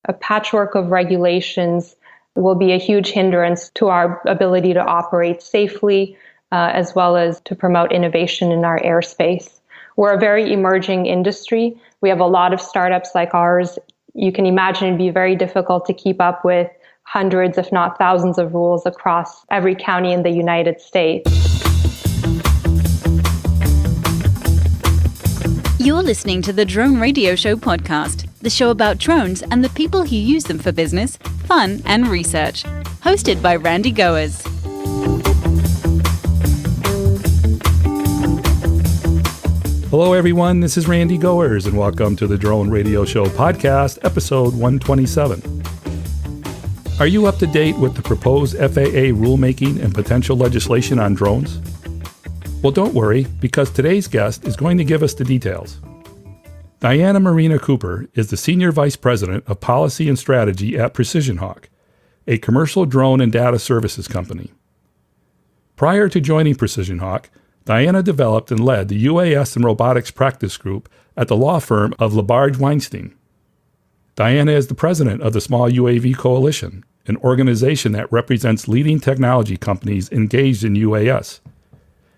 A patchwork of regulations will be a huge hindrance to our ability to operate safely, as well as to promote innovation in our airspace. We're a very emerging industry. We have a lot of startups like ours. You can imagine it'd be very difficult to keep up with hundreds, if not thousands, of rules across every county in the United States. You're listening to the Drone Radio Show podcast, the show about drones and the people who use them for business, fun, and research. Hosted by Randy Goers. Hello, everyone. This is Randy Goers, and welcome to the Drone Radio Show podcast, episode 127. Are you up to date with the proposed FAA rulemaking and potential legislation on drones? Well, don't worry, because today's guest is going to give us the details. Diana Marina Cooper is the Senior Vice President of Policy and Strategy at PrecisionHawk, a commercial drone and data services company. Prior to joining PrecisionHawk, Diana developed and led the UAS and Robotics practice group at the law firm of LaBarge Weinstein. Diana is the president of the Small UAV Coalition, an organization that represents leading technology companies engaged in UAS.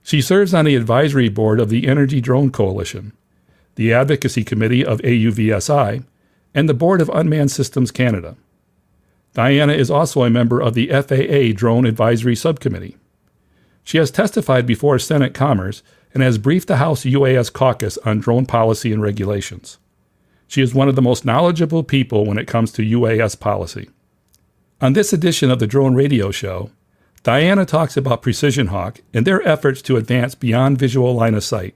She serves on the advisory board of the Energy Drone Coalition, the Advocacy Committee of AUVSI, and the board of Unmanned Systems Canada. Diana is also a member of the FAA Drone Advisory Subcommittee. She has testified before Senate Commerce and has briefed the House UAS Caucus on drone policy and regulations. She is one of the most knowledgeable people when it comes to UAS policy. On this edition of the Drone Radio Show, Diana talks about PrecisionHawk and their efforts to advance beyond visual line of sight.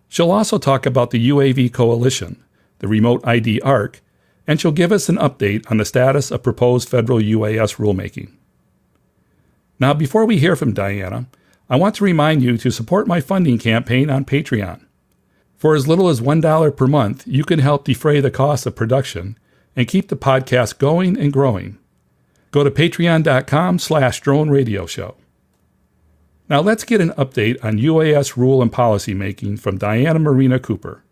She'll also talk about the UAV Coalition, the Remote ID ARC, and she'll give us an update on the status of proposed federal UAS rulemaking. Now, before we hear from Diana, I want to remind you to support my funding campaign on Patreon. For as little as $1 per month, you can help defray the cost of production and keep the podcast going and growing. Go to patreon.com/drone radio show. Now let's get an update on UAS rule and policy making from Diana Marina Cooper.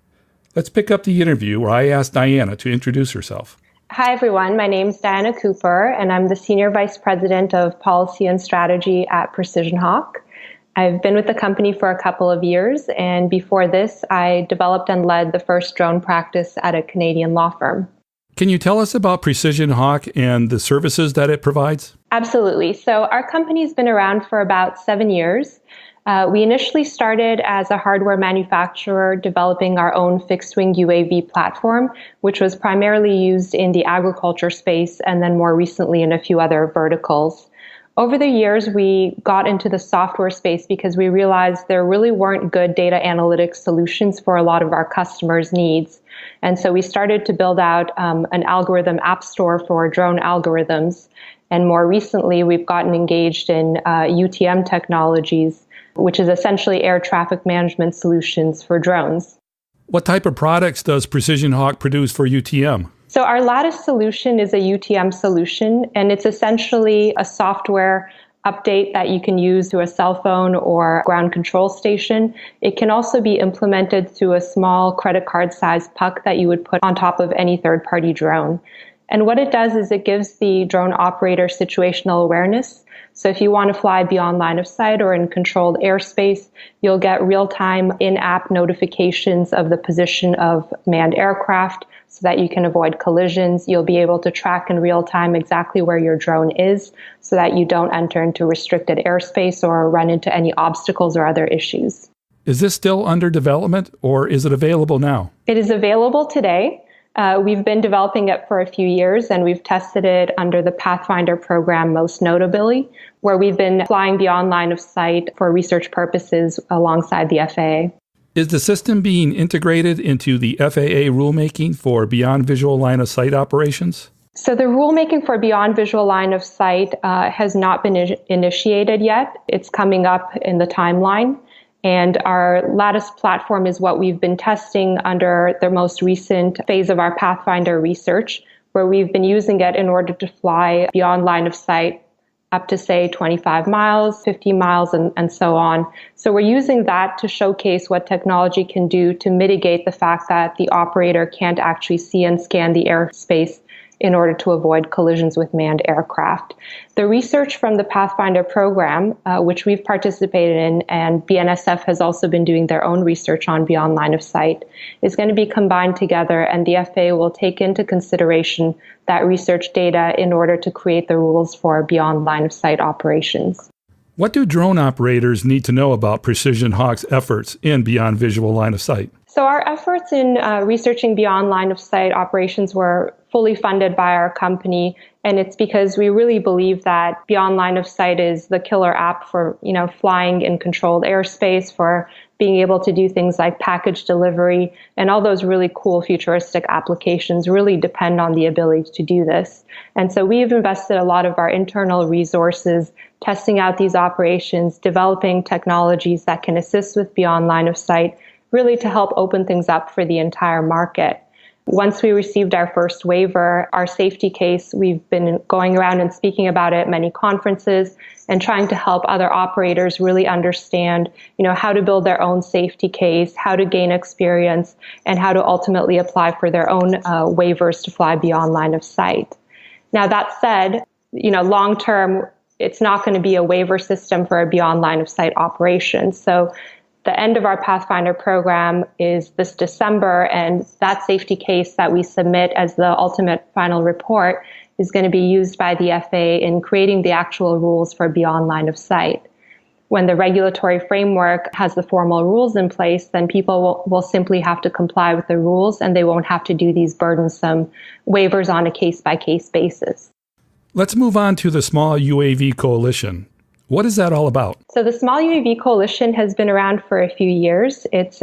Let's pick up the interview where I asked Diana to introduce herself. Hi, everyone. My name is Diana Cooper, and I'm the Senior Vice President of Policy and Strategy at PrecisionHawk. I've been with the company for a couple of years, and before this, I developed and led the first drone practice at a Canadian law firm. Can you tell us about PrecisionHawk and the services that it provides? Absolutely. So our company's been around for about 7 years. We initially started as a hardware manufacturer developing our own fixed-wing UAV platform, which was primarily used in the agriculture space and then more recently in a few other verticals. Over the years, we got into the software space because we realized there really weren't good data analytics solutions for a lot of our customers' needs. And so we started to build out an algorithm app store for drone algorithms. And more recently, we've gotten engaged in UTM technologies, which is essentially air traffic management solutions for drones. What type of products does PrecisionHawk produce for UTM? So our latest solution is a UTM solution, and it's essentially a software update that you can use to a cell phone or ground control station. It can also be implemented to a small credit card sized puck that you would put on top of any third-party drone. And what it does is it gives the drone operator situational awareness. So if you want to fly beyond line of sight or in controlled airspace, you'll get real-time in-app notifications of the position of manned aircraft so that you can avoid collisions. You'll be able to track in real time exactly where your drone is so that you don't enter into restricted airspace or run into any obstacles or other issues. Is this still under development or is it available now? It is available today. We've been developing it for a few years, and we've tested it under the Pathfinder program most notably, where we've been flying beyond line of sight for research purposes alongside the FAA. Is the system being integrated into the FAA rulemaking for beyond visual line of sight operations? So the rulemaking for beyond visual line of sight has not been initiated yet. It's coming up in the timeline. And our lattice platform is what we've been testing under the most recent phase of our Pathfinder research, where we've been using it in order to fly beyond line of sight up to, say, 25 miles, 50 miles, and so on. So we're using that to showcase what technology can do to mitigate the fact that the operator can't actually see and scan the airspace in order to avoid collisions with manned aircraft. The research from the Pathfinder program, which we've participated in, and BNSF has also been doing their own research on beyond line of sight, is going to be combined together, and the FAA will take into consideration that research data in order to create the rules for beyond line of sight operations. What do drone operators need to know about PrecisionHawk's efforts in beyond visual line of sight? So our efforts in researching beyond line of sight operations were fully funded by our company, and it's because we really believe that beyond line of sight is the killer app for, flying in controlled airspace, for being able to do things like package delivery, and all those really cool futuristic applications really depend on the ability to do this. And so we've invested a lot of our internal resources testing out these operations, developing technologies that can assist with beyond line of sight, really to help open things up for the entire market. Once we received our first waiver, our safety case, we've been going around and speaking about it at many conferences and trying to help other operators really understand, how to build their own safety case, how to gain experience, and how to ultimately apply for their own waivers to fly beyond line of sight. Now, that said, long term, it's not going to be a waiver system for a beyond line of sight operation. So the end of our Pathfinder program is this December, and that safety case that we submit as the ultimate final report is going to be used by the FAA in creating the actual rules for beyond line of sight. When the regulatory framework has the formal rules in place, then people will simply have to comply with the rules, and they won't have to do these burdensome waivers on a case-by-case basis. Let's move on to the Small UAV Coalition. What is that all about? So the Small UAV Coalition has been around for a few years. It's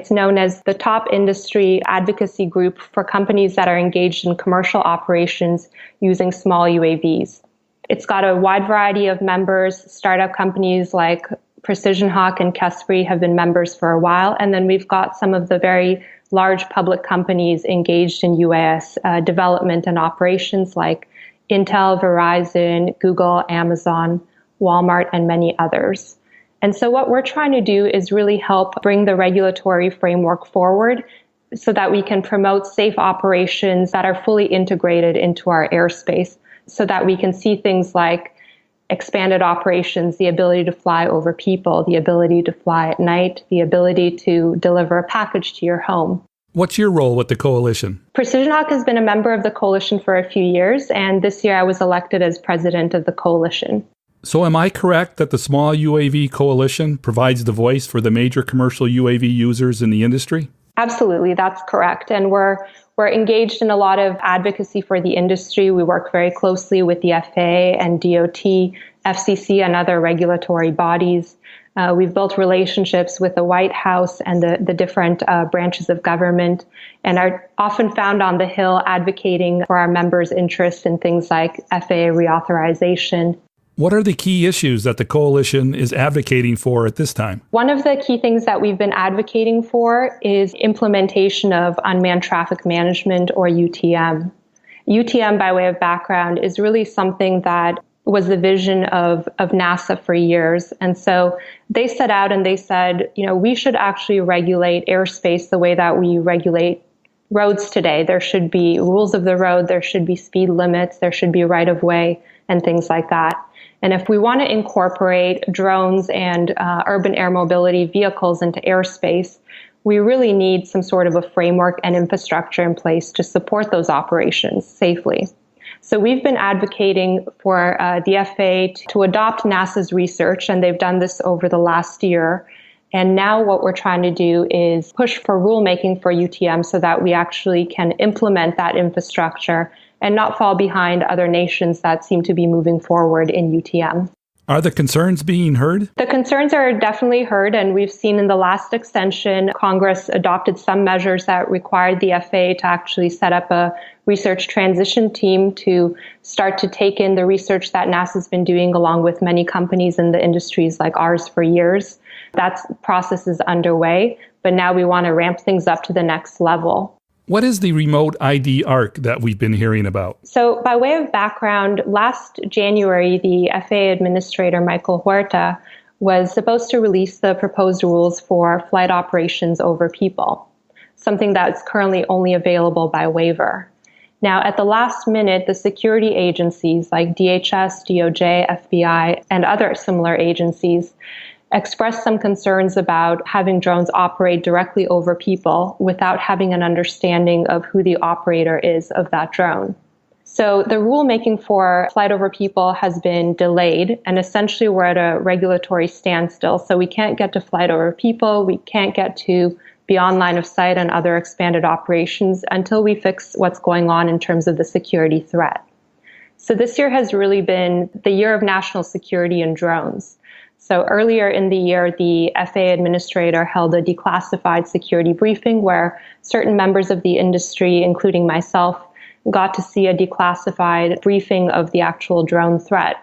known as the top industry advocacy group for companies that are engaged in commercial operations using small UAVs. It's got a wide variety of members. Startup companies like PrecisionHawk and Kespri have been members for a while. And then we've got some of the very large public companies engaged in UAS development and operations like Intel, Verizon, Google, Amazon, Walmart, and many others. And so what we're trying to do is really help bring the regulatory framework forward so that we can promote safe operations that are fully integrated into our airspace, so that we can see things like expanded operations, the ability to fly over people, the ability to fly at night, the ability to deliver a package to your home. What's your role with the coalition? PrecisionHawk has been a member of the coalition for a few years, and this year I was elected as president of the coalition. So am I correct that the Small UAV Coalition provides the voice for the major commercial UAV users in the industry? Absolutely, that's correct. And we're engaged in a lot of advocacy for the industry. We work very closely with the FAA and DOT, FCC, and other regulatory bodies. We've built relationships with the White House and the different branches of government, and are often found on the Hill advocating for our members' interests in things like FAA reauthorization. What are the key issues that the coalition is advocating for at this time? One of the key things that we've been advocating for is implementation of unmanned traffic management, or UTM. UTM, by way of background, is really something that was the vision of NASA for years. And so they set out and they said, we should actually regulate airspace the way that we regulate roads today. There should be rules of the road, there should be speed limits, there should be right-of-way, and things like that. And if we want to incorporate drones and urban air mobility vehicles into airspace, we really need some sort of a framework and infrastructure in place to support those operations safely. So we've been advocating for the FAA to adopt NASA's research, and they've done this over the last year. And now what we're trying to do is push for rulemaking for UTM so that we actually can implement that infrastructure and not fall behind other nations that seem to be moving forward in UTM. Are the concerns being heard? The concerns are definitely heard, and we've seen in the last extension, Congress adopted some measures that required the FAA to actually set up a research transition team to start to take in the research that NASA's been doing along with many companies in the industries like ours for years. That process is underway, but now we want to ramp things up to the next level. What is the remote ID ARC that we've been hearing about? So by way of background, last January, the FAA Administrator, Michael Huerta, was supposed to release the proposed rules for flight operations over people, something that's currently only available by waiver. Now, at the last minute, the security agencies like DHS, DOJ, FBI, and other similar agencies expressed some concerns about having drones operate directly over people without having an understanding of who the operator is of that drone. So the rulemaking for flight over people has been delayed, and essentially we're at a regulatory standstill. So we can't get to flight over people, we can't get to beyond line of sight and other expanded operations until we fix what's going on in terms of the security threat. So this year has really been the year of national security in drones. So earlier in the year, the FAA administrator held a declassified security briefing where certain members of the industry, including myself, got to see a declassified briefing of the actual drone threat.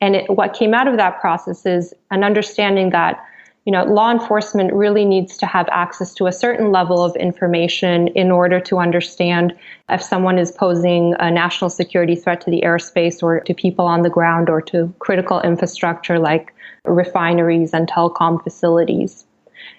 And what came out of that process is an understanding that law enforcement really needs to have access to a certain level of information in order to understand if someone is posing a national security threat to the airspace or to people on the ground or to critical infrastructure like refineries and telecom facilities.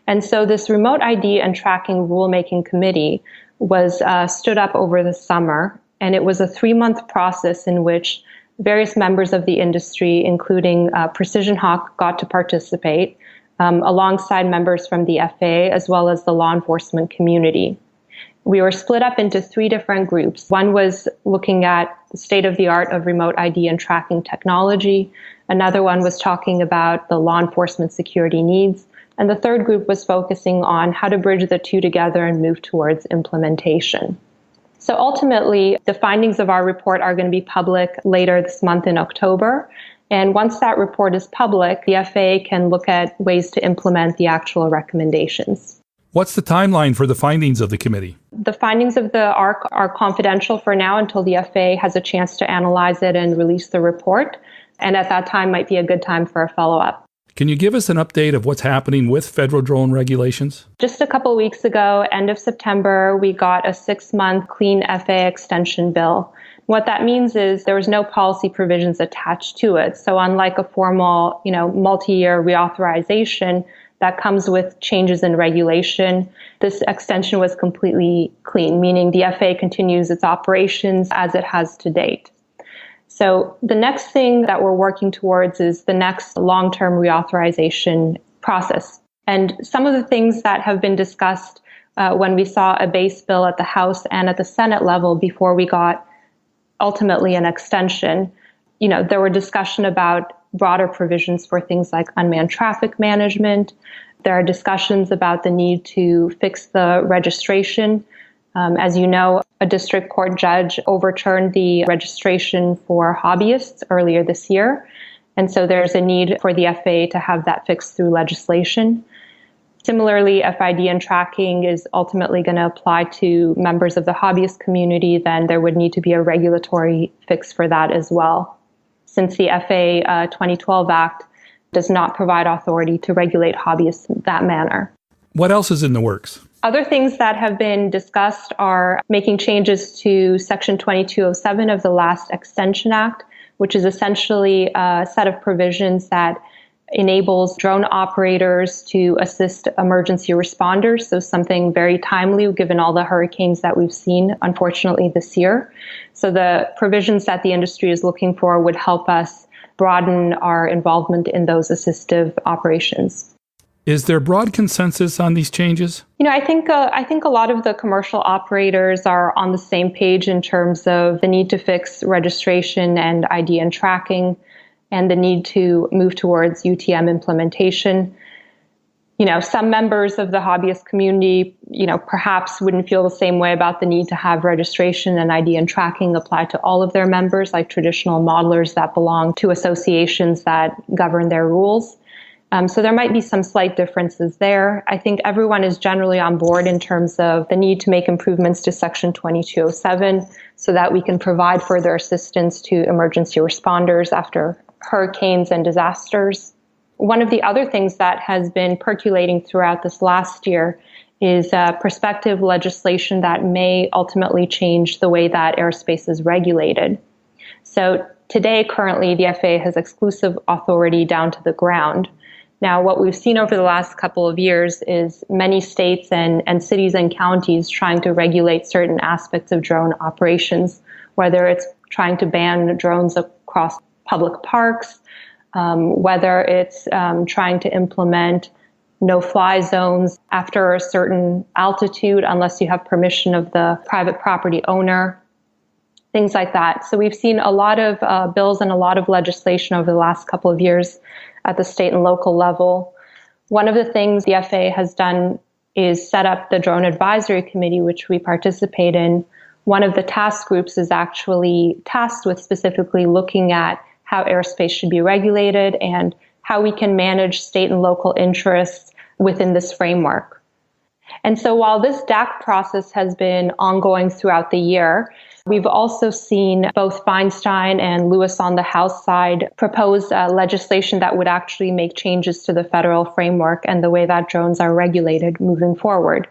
And so this remote ID and tracking rulemaking committee was stood up over the summer, and it was a 3-month process in which various members of the industry, including PrecisionHawk, got to participate, alongside members from the FAA as well as the law enforcement community. We were split up into 3 different groups. One was looking at the state of the art of remote ID and tracking technology. Another one was talking about the law enforcement security needs. And the third group was focusing on how to bridge the two together and move towards implementation. So ultimately, the findings of our report are going to be public later this month in October. And once that report is public, the FAA can look at ways to implement the actual recommendations. What's the timeline for the findings of the committee? The findings of the ARC are confidential for now until the FAA has a chance to analyze it and release the report. And at that time might be a good time for a follow-up. Can you give us an update of what's happening with federal drone regulations? Just a couple of weeks ago, end of September, we got a 6-month clean FAA extension bill. What that means is there was no policy provisions attached to it. So unlike a formal, multi-year reauthorization that comes with changes in regulation, this extension was completely clean, meaning the FAA continues its operations as it has to date. So the next thing that we're working towards is the next long-term reauthorization process. And some of the things that have been discussed when we saw a base bill at the House and at the Senate level before we got ultimately an extension, there were discussion about broader provisions for things like unmanned traffic management. There are discussions about the need to fix the registration. As you know, a district court judge overturned the registration for hobbyists earlier this year. And so there's a need for the FAA to have that fixed through legislation. Similarly, FID and tracking is ultimately going to apply to members of the hobbyist community, then there would need to be a regulatory fix for that as well, since the FAA 2012 Act does not provide authority to regulate hobbyists in that manner. What else is in the works? Other things that have been discussed are making changes to Section 2207 of the last Extension Act, which is essentially a set of provisions that enables drone operators to assist emergency responders. So something very timely given all the hurricanes that we've seen, unfortunately, this year. So the provisions that the industry is looking for would help us broaden our involvement in those assistive operations. Is there broad consensus on these changes? I think a lot of the commercial operators are on the same page in terms of the need to fix registration and ID and tracking, and the need to move towards UTM implementation. Some members of the hobbyist community, perhaps wouldn't feel the same way about the need to have registration and ID and tracking apply to all of their members, like traditional modelers that belong to associations that govern their rules. So there might be some slight differences there. I think everyone is generally on board in terms of the need to make improvements to Section 2207 so that we can provide further assistance to emergency responders after hurricanes and disasters. One of the other things that has been percolating throughout this last year is prospective legislation that may ultimately change the way that airspace is regulated. So today, currently, the FAA has exclusive authority down to the ground. Now, what we've seen over the last couple of years is many states and cities and counties trying to regulate certain aspects of drone operations, whether it's trying to ban drones across public parks, whether it's trying to implement no-fly zones after a certain altitude unless you have permission of the private property owner, things like that. So we've seen a lot of bills and a lot of legislation over the last couple of years at the state and local level. One of the things the FAA has done is set up the Drone Advisory Committee, which we participate in. One of the task groups is actually tasked with specifically looking at how airspace should be regulated and how we can manage state and local interests within this framework. And so while this DAC process has been ongoing throughout the year, we've also seen both Weinstein and Lewis on the House side propose legislation that would actually make changes to the federal framework and the way that drones are regulated moving forward.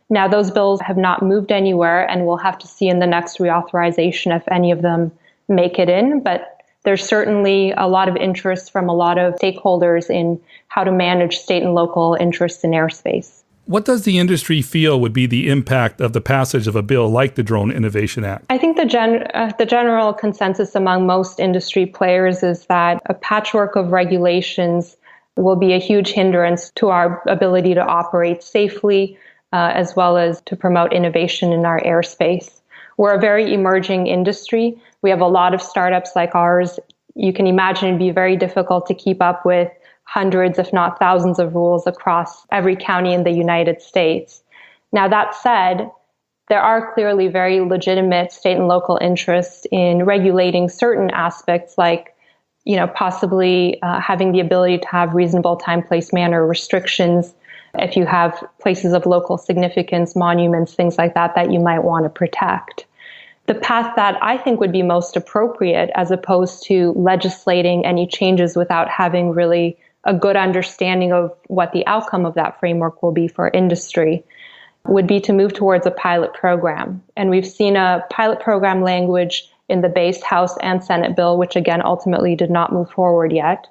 Now, those bills have not moved anywhere, and we'll have to see in the next reauthorization if any of them make it in, but there's certainly a lot of interest from a lot of stakeholders in how to manage state and local interests in airspace. What does the industry feel would be the impact of the passage of a bill like the Drone Innovation Act? I think the general consensus among most industry players is that a patchwork of regulations will be a huge hindrance to our ability to operate safely, as well as to promote innovation in our airspace. We're a very emerging industry. We have a lot of startups like ours. You can imagine it'd be very difficult to keep up with hundreds, if not thousands of rules across every county in the United States. Now, that said, there are clearly very legitimate state and local interests in regulating certain aspects like, possibly having the ability to have reasonable time, place, manner restrictions if you have places of local significance, monuments, things like that, that you might want to protect. The path that I think would be most appropriate, as opposed to legislating any changes without having really a good understanding of what the outcome of that framework will be for industry, would be to move towards a pilot program. And we've seen a pilot program language in the base House and Senate bill, which again ultimately did not move forward yet.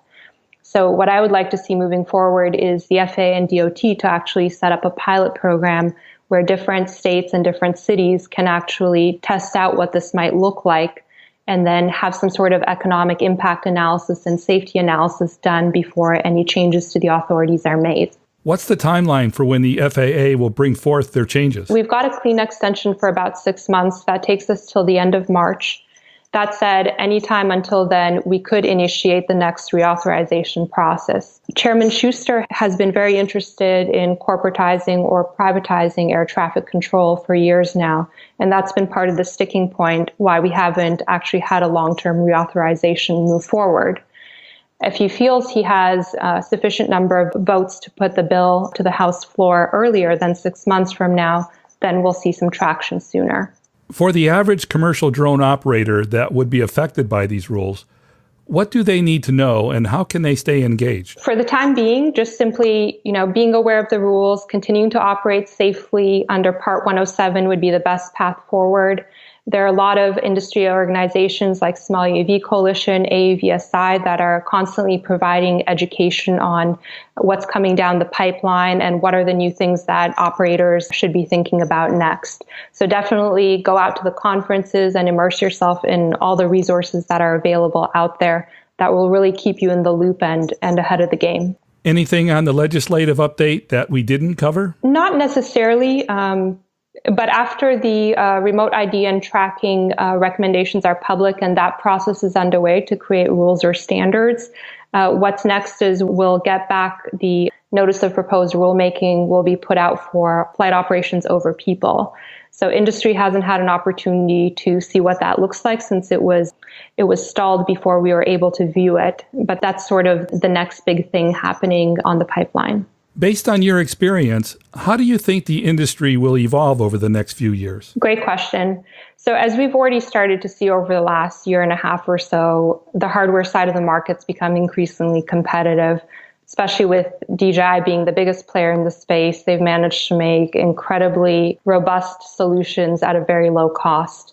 So what I would like to see moving forward is the FAA and DOT to actually set up a pilot program where different states and different cities can actually test out what this might look like and then have some sort of economic impact analysis and safety analysis done before any changes to the authorities are made. What's the timeline for when the FAA will bring forth their changes? We've got a clean extension for about 6 months. That takes us till the end of March. That said, anytime until then, we could initiate the next reauthorization process. Chairman Schuster has been very interested in corporatizing or privatizing air traffic control for years now, and that's been part of the sticking point why we haven't actually had a long-term reauthorization move forward. If he feels he has a sufficient number of votes to put the bill to the House floor earlier than 6 months from now, then we'll see some traction sooner. For the average commercial drone operator that would be affected by these rules, what do they need to know and how can they stay engaged? For the time being, just simply, being aware of the rules, continuing to operate safely under Part 107 would be the best path forward. There are a lot of industry organizations like Small UAV Coalition, AUVSI, that are constantly providing education on what's coming down the pipeline and what are the new things that operators should be thinking about next. So definitely go out to the conferences and immerse yourself in all the resources that are available out there that will really keep you in the loop and ahead of the game. Anything on the legislative update that we didn't cover? Not necessarily. But after the remote ID and tracking recommendations are public and that process is underway to create rules or standards, what's next is we'll get back the notice of proposed rulemaking will be put out for flight operations over people. So industry hasn't had an opportunity to see what that looks like since it was stalled before we were able to view it. But that's sort of the next big thing happening on the pipeline. Based on your experience, how do you think the industry will evolve over the next few years? Great question. So as we've already started to see over the last year and a half or so, the hardware side of the market's become increasingly competitive, especially with DJI being the biggest player in the space. They've managed to make incredibly robust solutions at a very low cost.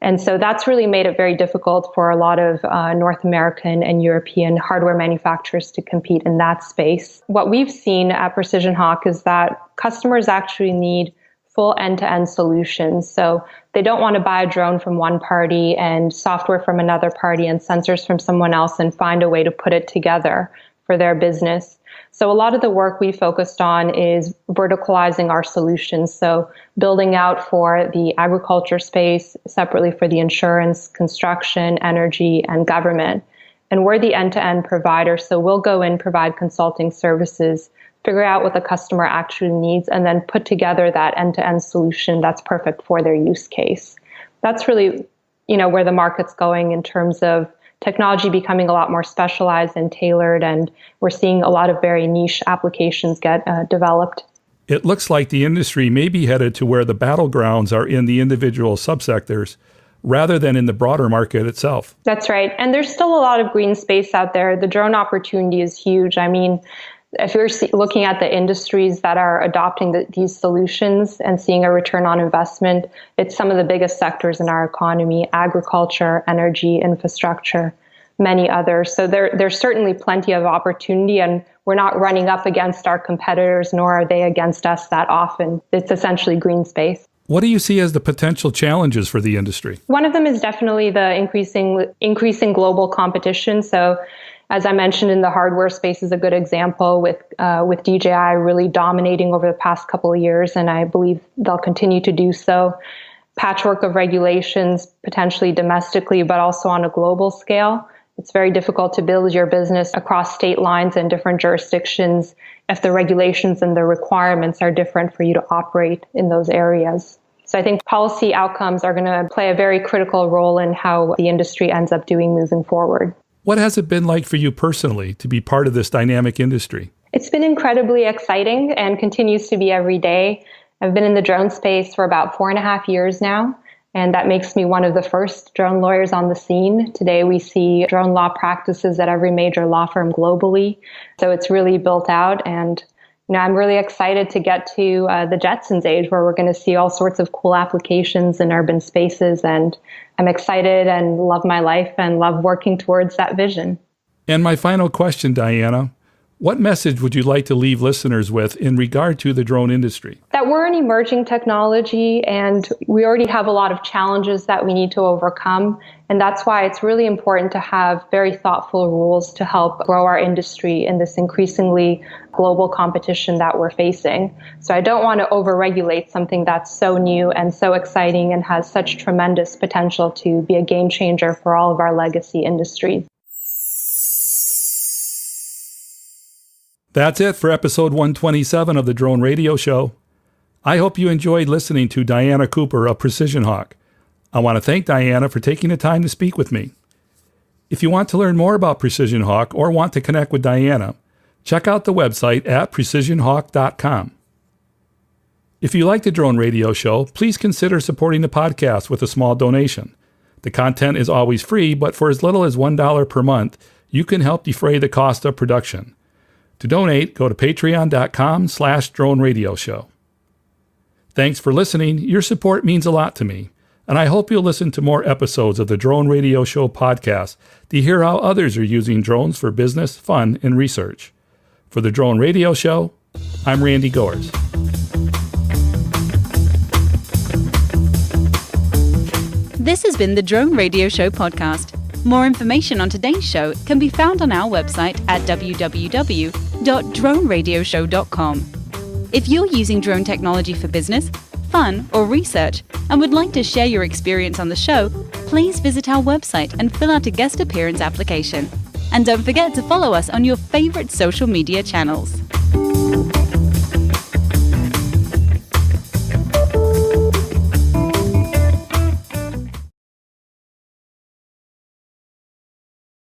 And so that's really made it very difficult for a lot of North American and European hardware manufacturers to compete in that space. What we've seen at PrecisionHawk is that customers actually need full end-to-end solutions. So they don't want to buy a drone from one party and software from another party and sensors from someone else and find a way to put it together for their business. So a lot of the work we focused on is verticalizing our solutions. So building out for the agriculture space, separately for the insurance, construction, energy, and government. And we're the end-to-end provider. So we'll go in, provide consulting services, figure out what the customer actually needs, and then put together that end-to-end solution that's perfect for their use case. That's really, where the market's going in terms of technology becoming a lot more specialized and tailored, and we're seeing a lot of very niche applications get developed. It looks like the industry may be headed to where the battlegrounds are in the individual subsectors rather than in the broader market itself. That's right. And there's still a lot of green space out there. The drone opportunity is huge. I mean, if you're looking at the industries that are adopting these solutions and seeing a return on investment, it's some of the biggest sectors in our economy: agriculture, energy, infrastructure, many others. So there's certainly plenty of opportunity, and we're not running up against our competitors, nor are they against us that often. It's essentially green space. What do you see as the potential challenges for the industry? One of them is definitely the increasing global competition. So as I mentioned, in the hardware space is a good example with DJI really dominating over the past couple of years, and I believe they'll continue to do so. Patchwork of regulations, potentially domestically, but also on a global scale. It's very difficult to build your business across state lines and different jurisdictions if the regulations and the requirements are different for you to operate in those areas. So I think policy outcomes are going to play a very critical role in how the industry ends up doing moving forward. What has it been like for you personally to be part of this dynamic industry? It's been incredibly exciting and continues to be every day. I've been in the drone space for about 4.5 years now, and that makes me one of the first drone lawyers on the scene. Today, we see drone law practices at every major law firm globally. So it's really built out, and I'm really excited to get to the Jetsons age, where we're going to see all sorts of cool applications in urban spaces. And I'm excited and love my life and love working towards that vision. And my final question, Diana, what message would you like to leave listeners with in regard to the drone industry? That we're an emerging technology, and we already have a lot of challenges that we need to overcome. And that's why it's really important to have very thoughtful rules to help grow our industry in this increasingly global competition that we're facing. So I don't want to overregulate something that's so new and so exciting and has such tremendous potential to be a game changer for all of our legacy industries. That's it for episode 127 of the Drone Radio Show. I hope you enjoyed listening to Marina Cooper of PrecisionHawk. I want to thank Diana for taking the time to speak with me. If you want to learn more about PrecisionHawk or want to connect with Diana, check out the website at precisionhawk.com. If you like the Drone Radio Show, please consider supporting the podcast with a small donation. The content is always free, but for as little as $1 per month, you can help defray the cost of production. To donate, go to patreon.com/Drone Radio Show. Thanks for listening. Your support means a lot to me, and I hope you'll listen to more episodes of the Drone Radio Show podcast to hear how others are using drones for business, fun, and research. For the Drone Radio Show, I'm Randy Goers. This has been the Drone Radio Show podcast. More information on today's show can be found on our website at www.droneradioshow.com. If you're using drone technology for business, fun, or research and would like to share your experience on the show, please visit our website and fill out a guest appearance application. And don't forget to follow us on your favorite social media channels.